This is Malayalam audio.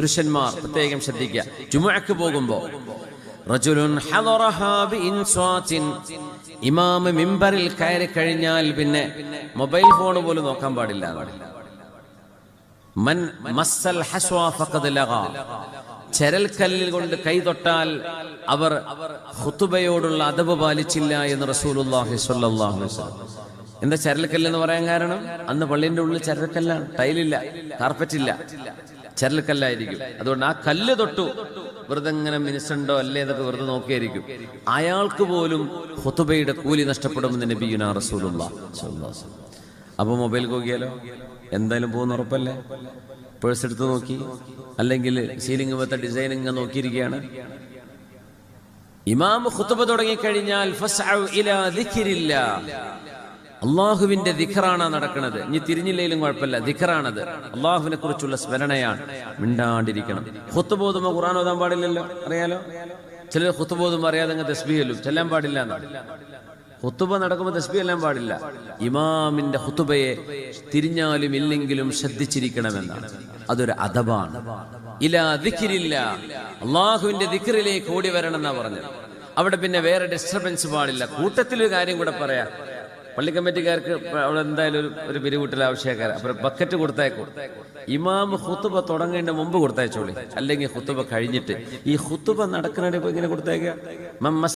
പുരുഷന്മാർ പ്രത്യേകം ശ്രദ്ധിക്കുക. ജുമുഅക്ക് പോകുമ്പോൾ റജുലുൻ ഹദറഹാ ബിഇൻസാത്തിൻ, ഇമാം മിമ്പറിൽ കയറി കഴിഞ്ഞാൽ പിന്നെ മൊബൈൽ ഫോൺ പോലും നോക്കാൻ പാടില്ല. മൻ മസ്സൽ ഹസ്വ ഫഖദ് ലഗാ, ചരൽക്കല്ലിൽ കൊണ്ട് കൈ തൊട്ടാൽ അവർ ഖുതുബയോടുള്ള അദബ് പാലിച്ചില്ല എന്ന് റസൂലുള്ളാഹി സ്വല്ലല്ലാഹു അലൈഹി വസല്ലം. എന്താ ചരൽക്കല്ല് എന്ന് പറയാൻ കാരണം? അന്ന് പള്ളിന്റെ ഉള്ളിൽ ചരൽക്കല്ലാണ്, ടൈലില്ല, കാർപ്പറ്റില്ല, ചരൽക്കല്ലായിരിക്കും. അതുകൊണ്ട് ആ കല്ല് തൊട്ടു വെറുതെ ഇങ്ങനെ മിനിസുണ്ടോ അല്ലേ എന്നൊക്കെ വെറുതെ നോക്കിയായിരിക്കും. അയാൾക്ക് പോലും ഖുതുബയുടെ കൂലി നഷ്ടപ്പെടുമെന്ന് നബിയുനാ റസൂലുള്ളാഹി സ്വല്ലല്ലാഹു അലൈഹി വസല്ലം. അപ്പൊ മൊബൈൽ നോക്കിയാലോ എന്തായാലും പോകുന്ന ഉറപ്പല്ലേ? പേഴ്സ് എടുത്ത് നോക്കി, അല്ലെങ്കിൽ സീലിംഗ് മൊത്ത ഡിസൈനിങ് നോക്കിയിരിക്കുകയാണ്. ഇമാം ഖുതുബ തുടങ്ങിക്കഴിഞ്ഞാൽ ഫസ്അഉ ഇലാ ദിക്രില്ലാഹ്, അള്ളാഹുവിന്റെ ദിക്റാണ് നടക്കുന്നത്. ഇനി തിരിഞ്ഞില്ലെങ്കിലും കുഴപ്പമില്ല, ദിക്റാണത്, അള്ളാഹുവിനെ കുറിച്ചുള്ള സ്മരണയാണ്. മിണ്ടാണ്ടിരിക്കണം. ഖുതുബ ഓതുമ്പോൾ ഖുർആൻ ഓതാൻ പാടില്ലല്ലോ, അറിയാലോ. ചിലർ ഖുതുബ ഓതുമ്പോൾ അറിയാതെ അങ്ങ് തസ്ബീഹ് ചൊല്ലും, ചെല്ലാൻ പാടില്ല എന്നാണ്. ഖുതുബ നടക്കുമ്പോൾ തസ്ബീഹ് എല്ലാം പാടില്ല. ഇമാമിന്റെ ഖുതുബയെ തിരിഞ്ഞാലും ഇല്ലെങ്കിലും ശ്രദ്ധിച്ചിരിക്കണമെന്നാണ്. അതൊരു അദബാണ്. ഇലാ ദിക്രില്ലാഹ്, അള്ളാഹുവിന്റെ ദിക്റിലേക്ക് ഓടി വരണം എന്നാ പറഞ്ഞത്. അവിടെ പിന്നെ വേറെ ഡിസ്റ്റർബൻസ് പാടില്ല. കൂട്ടത്തിലൊരു കാര്യം കൂടെ പറയാം. പള്ളി കമ്മിറ്റിക്കാർക്ക് അവിടെ എന്തായാലും ഒരു പിരിവൂട്ടൽ ആവശ്യക്കാർ, അപ്പൊ ബക്കറ്റ് കൊടുത്തേക്കും. ഇമാം ഖുതുബ തുടങ്ങേണ്ട മുമ്പ് കൊടുത്തയച്ചോളി, അല്ലെങ്കിൽ ഖുതുബ കഴിഞ്ഞിട്ട്. ഈ ഖുതുബ നടക്കുന്നിടയിൽ ഇങ്ങനെ കൊടുത്തേക്കുക.